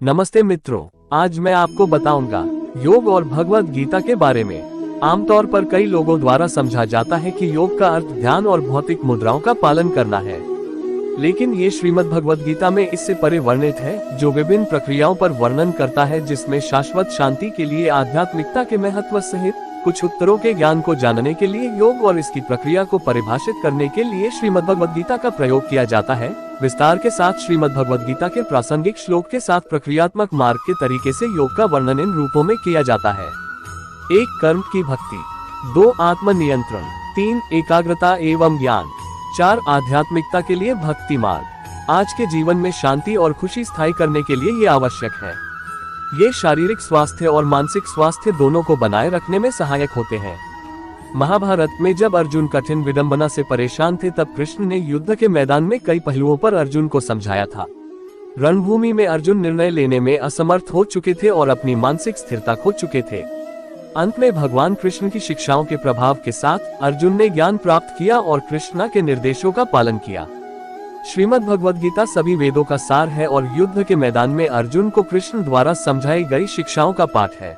नमस्ते मित्रों, आज मैं आपको बताऊंगा योग और भगवत गीता के बारे में। आमतौर पर कई लोगों द्वारा समझा जाता है कि योग का अर्थ ध्यान और भौतिक मुद्राओं का पालन करना है, लेकिन ये श्रीमद् भगवत गीता में इससे परे वर्णित है, जो विभिन्न प्रक्रियाओं पर वर्णन करता है, जिसमें शाश्वत शांति के लिए आध्यात्मिकता के महत्व सहित कुछ उत्तरों के ज्ञान को जानने के लिए योग और इसकी प्रक्रिया को परिभाषित करने के लिए श्रीमद् भगवत गीता का प्रयोग किया जाता है। विस्तार के साथ श्रीमद् भगवत गीता के प्रासंगिक श्लोक के साथ प्रक्रियात्मक मार्ग के तरीके से योग का वर्णन इन रूपों में किया जाता है। 1. कर्म की भक्ति। 2. आत्म नियंत्रण। 3. एकाग्रता एवं ज्ञान। 4. आध्यात्मिकता के लिए भक्ति मार्ग। आज के जीवन में शांति और खुशी स्थायी करने के लिए ये आवश्यक है। ये शारीरिक स्वास्थ्य और मानसिक स्वास्थ्य दोनों को बनाए रखने में सहायक होते हैं। महाभारत में जब अर्जुन कठिन विडंबना से परेशान थे, तब कृष्ण ने युद्ध के मैदान में कई पहलुओं पर अर्जुन को समझाया था। रणभूमि में अर्जुन निर्णय लेने में असमर्थ हो चुके थे और अपनी मानसिक स्थिरता खो चुके थे। अंत में भगवान कृष्ण की शिक्षाओं के प्रभाव के साथ अर्जुन ने ज्ञान प्राप्त किया और कृष्ण के निर्देशों का पालन किया। श्रीमद् भगवत गीता सभी वेदों का सार है और युद्ध के मैदान में अर्जुन को कृष्ण द्वारा समझाई गई शिक्षाओं का पाठ है।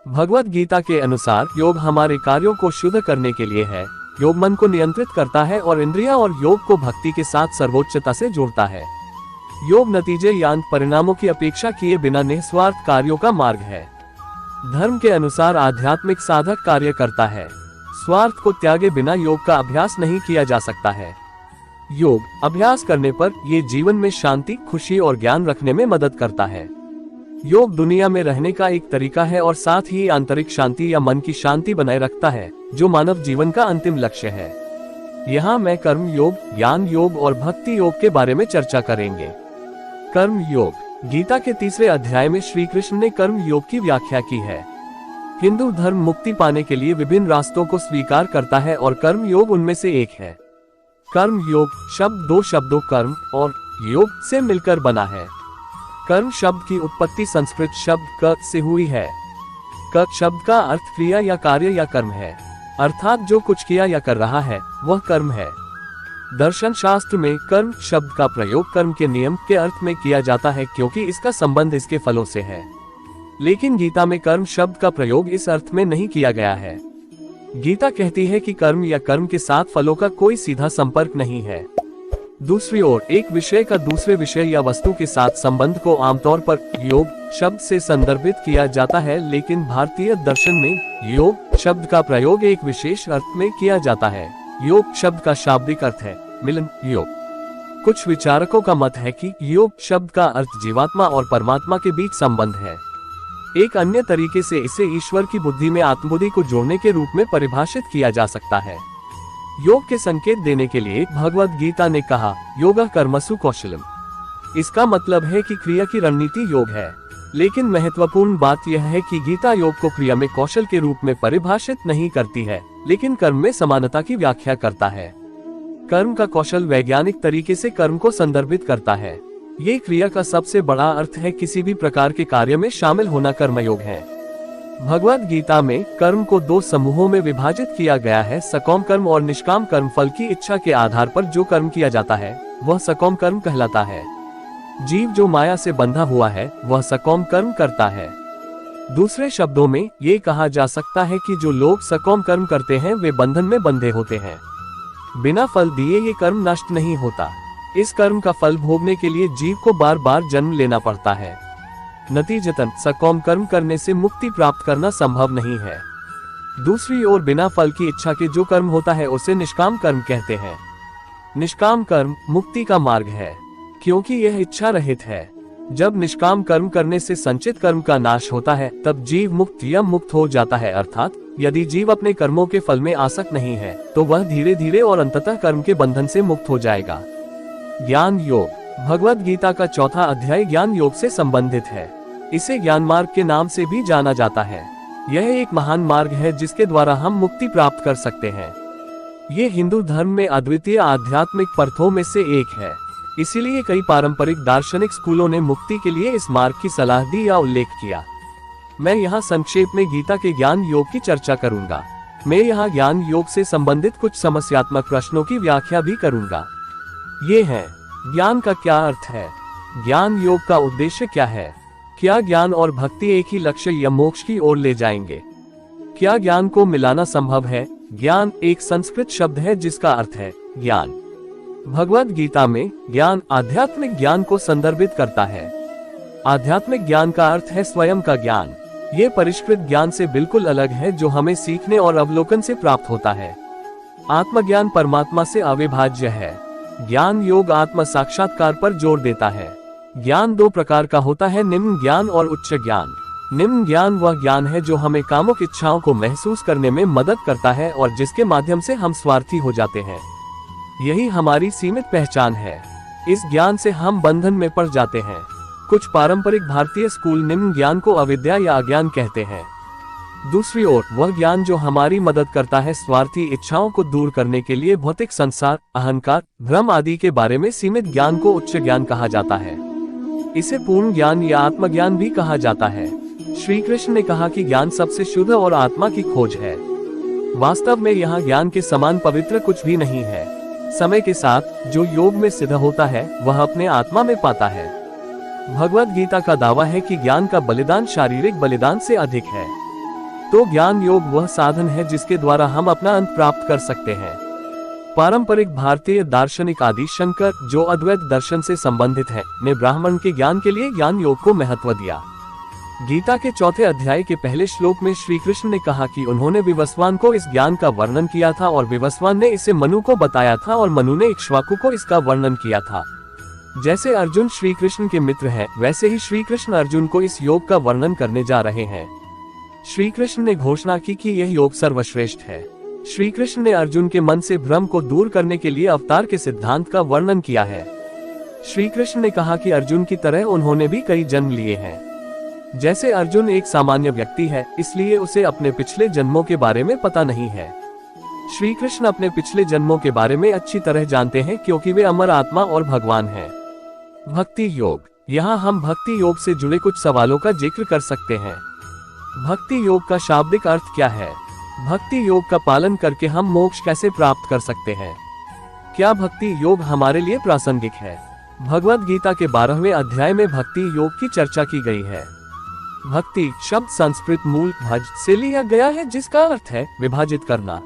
भगवत गीता के अनुसार योग हमारे कार्यों को शुद्ध करने के लिए है। योग मन को नियंत्रित करता है और इंद्रियां और योग को भक्ति के साथ सर्वोच्चता से जोड़ता है। योग नतीजे या अंत परिणामों की अपेक्षा किए बिना निस्वार्थ कार्यों का मार्ग है। धर्म के अनुसार आध्यात्मिक साधक कार्य करता है। स्वार्थ को त्यागे बिना योग का अभ्यास नहीं किया जा सकता है। योग अभ्यास करने पर ये जीवन में शांति, खुशी और ज्ञान रखने में मदद करता है। योग दुनिया में रहने का एक तरीका है और साथ ही आंतरिक शांति या मन की शांति बनाए रखता है, जो मानव जीवन का अंतिम लक्ष्य है। यहाँ मैं कर्म योग, ज्ञान योग और भक्ति योग के बारे में चर्चा करेंगे। कर्म योग। गीता के 3 अध्याय में श्री कृष्ण ने कर्म योग की व्याख्या की है। हिंदू धर्म मुक्ति पाने के लिए विभिन्न रास्तों को स्वीकार करता है और कर्म योग उनमें से एक है। कर्म योग शब्द 2 शब्दों कर्म और योग से मिलकर बना है। कर्म शब्द की उत्पत्ति संस्कृत शब्द क से हुई है। क शब्द का अर्थ क्रिया या कार्य या कर्म है, अर्थात जो कुछ किया या कर रहा है वह कर्म है। दर्शन शास्त्र में कर्म शब्द का प्रयोग कर्म के नियम के अर्थ में किया जाता है, क्योंकि इसका संबंध इसके फलों से है। लेकिन गीता में कर्म शब्द का प्रयोग इस अर्थ में नहीं किया गया है। गीता कहती है कि कर्म या कर्म के साथ फलों का कोई सीधा संपर्क नहीं है। दूसरी ओर एक विषय का दूसरे विषय या वस्तु के साथ संबंध को आमतौर पर योग शब्द से संदर्भित किया जाता है, लेकिन भारतीय दर्शन में योग शब्द का प्रयोग एक विशेष अर्थ में किया जाता है। योग शब्द का शाब्दिक अर्थ है मिलन योग। कुछ विचारकों का मत है कि योग शब्द का अर्थ जीवात्मा और परमात्मा के बीच संबंध है। एक अन्य तरीके से इसे ईश्वर की बुद्धि में आत्मबुद्धि को जोड़ने के रूप में परिभाषित किया जा सकता है। योग के संकेत देने के लिए भगवत गीता ने कहा, योगः कर्मसु कौशलम। इसका मतलब है कि क्रिया की रणनीति योग है, लेकिन महत्वपूर्ण बात यह है कि गीता योग को क्रिया में कौशल के रूप में परिभाषित नहीं करती है, लेकिन कर्म में समानता की व्याख्या करता है। कर्म का कौशल वैज्ञानिक तरीके से कर्म को संदर्भित करता है। ये क्रिया का सबसे बड़ा अर्थ है किसी भी प्रकार के कार्य में शामिल होना कर्मयोग है। भगवत गीता में कर्म को 2 समूहों में विभाजित किया गया है, सकाम कर्म और निष्काम कर्म। फल की इच्छा के आधार पर जो कर्म किया जाता है वह सकाम कर्म कहलाता है। जीव जो माया से बंधा हुआ है वह सकाम कर्म करता है। दूसरे शब्दों में ये कहा जा सकता है कि जो लोग सकाम कर्म करते हैं वे बंधन में बंधे होते हैं। बिना फल दिए ये कर्म नष्ट नहीं होता। इस कर्म का फल भोगने के लिए जीव को बार बार जन्म लेना पड़ता है। नतीजतन सकाम कर्म करने से मुक्ति प्राप्त करना संभव नहीं है। दूसरी ओर बिना फल की इच्छा के जो कर्म होता है उसे निष्काम कर्म कहते हैं। निष्काम कर्म मुक्ति का मार्ग है, क्योंकि यह इच्छा रहित है। जब निष्काम कर्म करने से संचित कर्म का नाश होता है, तब जीव मुक्त या मुक्त हो जाता है। अर्थात यदि जीव अपने कर्मों के फल में आसक्त नहीं है, तो वह धीरे धीरे और अंततः कर्म के बंधन से मुक्त हो जाएगा। ज्ञान योग। भगवत गीता का 4था अध्याय ज्ञान योग से संबंधित है। इसे ज्ञान मार्ग के नाम से भी जाना जाता है। यह एक महान मार्ग है जिसके द्वारा हम मुक्ति प्राप्त कर सकते हैं। ये हिंदू धर्म में अद्वितीय आध्यात्मिक पथों में से एक है। इसीलिए कई पारंपरिक दार्शनिक स्कूलों ने मुक्ति के लिए इस मार्ग की सलाह दी या उल्लेख किया। मैं यहाँ संक्षेप में गीता के ज्ञान योग की चर्चा करूंगा। मैं यहाँ ज्ञान योग से संबंधित कुछ समस्यात्मक प्रश्नों की व्याख्या भी करूंगा। ये है, ज्ञान का क्या अर्थ है, ज्ञान योग का उद्देश्य क्या है, क्या ज्ञान और भक्ति एक ही लक्ष्य या मोक्ष की ओर ले जाएंगे? क्या ज्ञान को मिलाना संभव है? ज्ञान एक संस्कृत शब्द है जिसका अर्थ है ज्ञान। भगवद गीता में ज्ञान आध्यात्मिक ज्ञान को संदर्भित करता है। आध्यात्मिक ज्ञान का अर्थ है स्वयं का ज्ञान। ये परिष्कृत ज्ञान से बिल्कुल अलग है जो हमें सीखने और अवलोकन से प्राप्त होता है। आत्मज्ञान परमात्मा से अविभाज्य है। ज्ञान योग आत्म साक्षात्कार पर जोर देता है। ज्ञान दो प्रकार का होता है, निम्न ज्ञान और उच्च ज्ञान। निम्न ज्ञान वह ज्ञान है जो हमें कामुक इच्छाओं को महसूस करने में मदद करता है और जिसके माध्यम से हम स्वार्थी हो जाते हैं। यही हमारी सीमित पहचान है। इस ज्ञान से हम बंधन में पड़ जाते हैं। कुछ पारंपरिक भारतीय स्कूल निम्न ज्ञान को अविद्या या अज्ञान कहते हैं। दूसरी ओर वह ज्ञान जो हमारी मदद करता है स्वार्थी इच्छाओं को दूर करने के लिए भौतिक संसार, अहंकार, भ्रम आदि के बारे में सीमित ज्ञान को उच्च ज्ञान कहा जाता है। इसे पूर्ण ज्ञान या आत्मज्ञान भी कहा जाता है। श्री कृष्ण ने कहा कि ज्ञान सबसे शुद्ध और आत्मा की खोज है। वास्तव में यहाँ ज्ञान के समान पवित्र कुछ भी नहीं है। समय के साथ जो योग में सिद्ध होता है वह अपने आत्मा में पाता है। भगवद गीता का दावा है कि ज्ञान का बलिदान शारीरिक बलिदान से अधिक है। तो ज्ञान योग वह साधन है जिसके द्वारा हम अपना अंत प्राप्त कर सकते हैं। पारंपरिक भारतीय दार्शनिक आदि शंकर, जो अद्वैत दर्शन से संबंधित है, ने ब्राह्मण के ज्ञान के लिए ज्ञान योग को महत्व दिया। गीता के 4थे अध्याय के पहले श्लोक में श्री कृष्ण ने कहा कि उन्होंने विवस्वान को इस ज्ञान का वर्णन किया था और विवस्वान ने इसे मनु को बताया था और मनु ने इक्ष्वाकु को इसका वर्णन किया था। जैसे अर्जुन श्री कृष्ण के मित्र हैं, वैसे ही श्री कृष्ण अर्जुन को इस योग का वर्णन करने जा रहे हैं। श्री कृष्ण ने घोषणा की कि यह योग सर्वश्रेष्ठ है। श्री कृष्ण ने अर्जुन के मन से भ्रम को दूर करने के लिए अवतार के सिद्धांत का वर्णन किया है। श्री कृष्ण ने कहा कि अर्जुन की तरह उन्होंने भी कई जन्म लिए हैं। जैसे अर्जुन एक सामान्य व्यक्ति है, इसलिए उसे अपने पिछले जन्मों के बारे में पता नहीं है। श्री कृष्ण अपने पिछले जन्मों के बारे में अच्छी तरह जानते हैं क्योंकि वे अमर आत्मा और भगवान हैं। भक्ति योग। यहाँ हम भक्ति योग से जुड़े कुछ सवालों का जिक्र कर सकते हैं। भक्ति योग का शाब्दिक अर्थ क्या है? भक्ति योग का पालन करके हम मोक्ष कैसे प्राप्त कर सकते हैं? क्या भक्ति योग हमारे लिए प्रासंगिक है? भगवद गीता के 12वें अध्याय में भक्ति योग की चर्चा की गई है। भक्ति शब्द संस्कृत मूल भज से लिया गया है, जिसका अर्थ है विभाजित करना।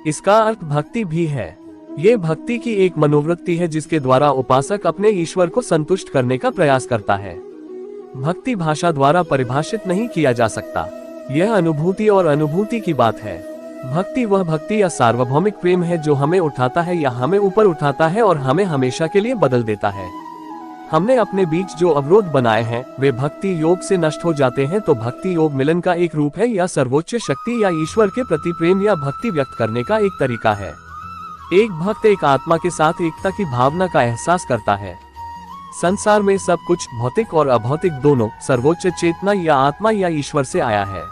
इसका अर्थ भक्ति भी है। ये भक्ति की एक मनोवृत्ति है जिसके द्वारा उपासक अपने ईश्वर को संतुष्ट करने का प्रयास करता है। भक्ति भाषा द्वारा परिभाषित नहीं किया जा सकता। यह अनुभूति और अनुभूति की बात है। भक्ति वह भक्ति या सार्वभौमिक प्रेम है जो हमें उठाता है या हमें ऊपर उठाता है और हमें हमेशा के लिए बदल देता है। हमने अपने बीच जो अवरोध बनाए हैं वे भक्ति योग से नष्ट हो जाते हैं। तो भक्ति योग मिलन का एक रूप है या सर्वोच्च शक्ति या ईश्वर के प्रति प्रेम या भक्ति व्यक्त करने का एक तरीका है। एक भक्त एक आत्मा के साथ एकता की भावना का एहसास करता है। संसार में सब कुछ भौतिक और अभौतिक दोनों सर्वोच्च चेतना या आत्मा या ईश्वर से आया है।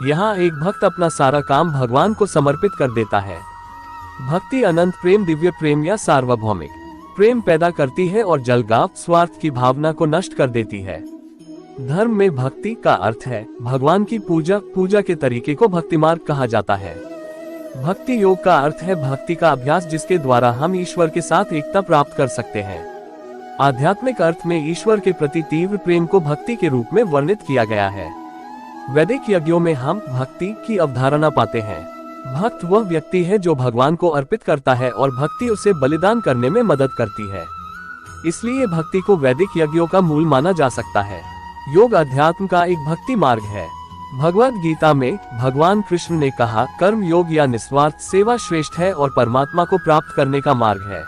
यहाँ एक भक्त अपना सारा काम भगवान को समर्पित कर देता है। भक्ति अनंत प्रेम, दिव्य प्रेम या सार्वभौमिक प्रेम पैदा करती है और जलगाव स्वार्थ की भावना को नष्ट कर देती है। धर्म में भक्ति का अर्थ है भगवान की पूजा। पूजा के तरीके को भक्ति मार्ग कहा जाता है। भक्ति योग का अर्थ है भक्ति का अभ्यास जिसके द्वारा हम ईश्वर के साथ एकता प्राप्त कर सकते हैं। आध्यात्मिक अर्थ में ईश्वर के प्रति तीव्र प्रेम को भक्ति के रूप में वर्णित किया गया है। वैदिक यज्ञों में हम भक्ति की अवधारणा पाते हैं। भक्त वह व्यक्ति है जो भगवान को अर्पित करता है और भक्ति उसे बलिदान करने में मदद करती है। इसलिए भक्ति को वैदिक यज्ञों का मूल माना जा सकता है। योग अध्यात्म का एक भक्ति मार्ग है। भगवद गीता में भगवान कृष्ण ने कहा, कर्म योग या निस्वार्थ सेवा श्रेष्ठ है और परमात्मा को प्राप्त करने का मार्ग है।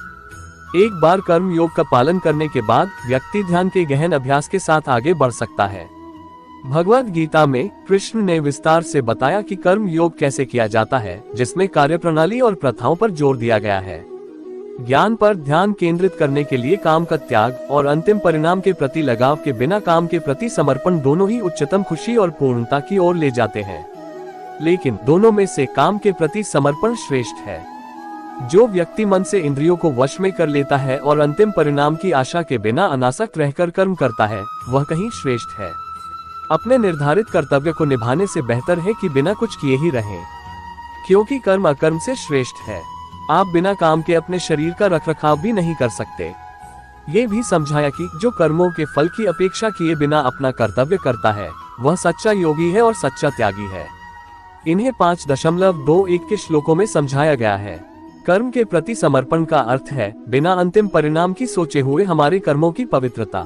एक बार कर्म योग का पालन करने के बाद व्यक्ति ध्यान के गहन अभ्यास के साथ आगे बढ़ सकता है। भगवद गीता में कृष्ण ने विस्तार से बताया कि कर्म योग कैसे किया जाता है, जिसमें कार्यप्रणाली और प्रथाओं पर जोर दिया गया है। ज्ञान पर ध्यान केंद्रित करने के लिए काम का त्याग और अंतिम परिणाम के प्रति लगाव के बिना काम के प्रति समर्पण दोनों ही उच्चतम खुशी और पूर्णता की ओर ले जाते हैं। लेकिन दोनों में से काम के प्रति समर्पण श्रेष्ठ है। जो व्यक्ति मन से इंद्रियों को वश में कर लेता है और अंतिम परिणाम की आशा के बिना अनासक्त रहकर कर्म करता है, वह कहीं श्रेष्ठ है। अपने निर्धारित कर्तव्य को निभाने से बेहतर है कि बिना कुछ किए ही रहें, क्योंकि कर्म अकर्म से श्रेष्ठ है। आप बिना काम के अपने शरीर का रखरखाव भी नहीं कर सकते। ये भी समझाया कि जो कर्मों के फल की अपेक्षा किए बिना अपना कर्तव्य करता है वह सच्चा योगी है और सच्चा त्यागी है। इन्हें 5.21 के श्लोकों में समझाया गया है। कर्म के प्रति समर्पण का अर्थ है बिना अंतिम परिणाम की सोचे हुए हमारे कर्मों की पवित्रता।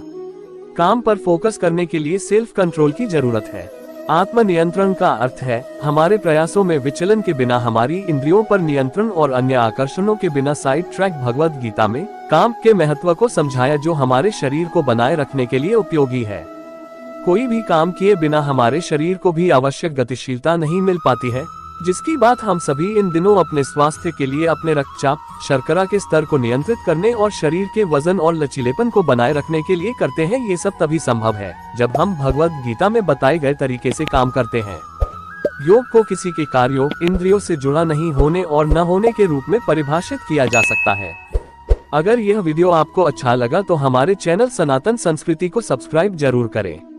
काम पर फोकस करने के लिए सेल्फ कंट्रोल की जरूरत है। आत्म नियंत्रण का अर्थ है हमारे प्रयासों में विचलन के बिना हमारी इंद्रियों पर नियंत्रण और अन्य आकर्षणों के बिना साइड ट्रैक। भगवद गीता में काम के महत्व को समझाया जो हमारे शरीर को बनाए रखने के लिए उपयोगी है। कोई भी काम किए बिना हमारे शरीर को भी आवश्यक गतिशीलता नहीं मिल पाती है, जिसकी बात हम सभी इन दिनों अपने स्वास्थ्य के लिए अपने रक्तचाप, शर्करा के स्तर को नियंत्रित करने और शरीर के वजन और लचीलेपन को बनाए रखने के लिए करते हैं। ये सब तभी संभव है जब हम भगवद गीता में बताए गए तरीके से काम करते हैं। योग को किसी के कार्यों, इंद्रियों से जुड़ा नहीं होने और न होने के रूप में परिभाषित किया जा सकता है। अगर यह वीडियो आपको अच्छा लगा तो हमारे चैनल सनातन संस्कृति को सब्सक्राइब जरूर करें।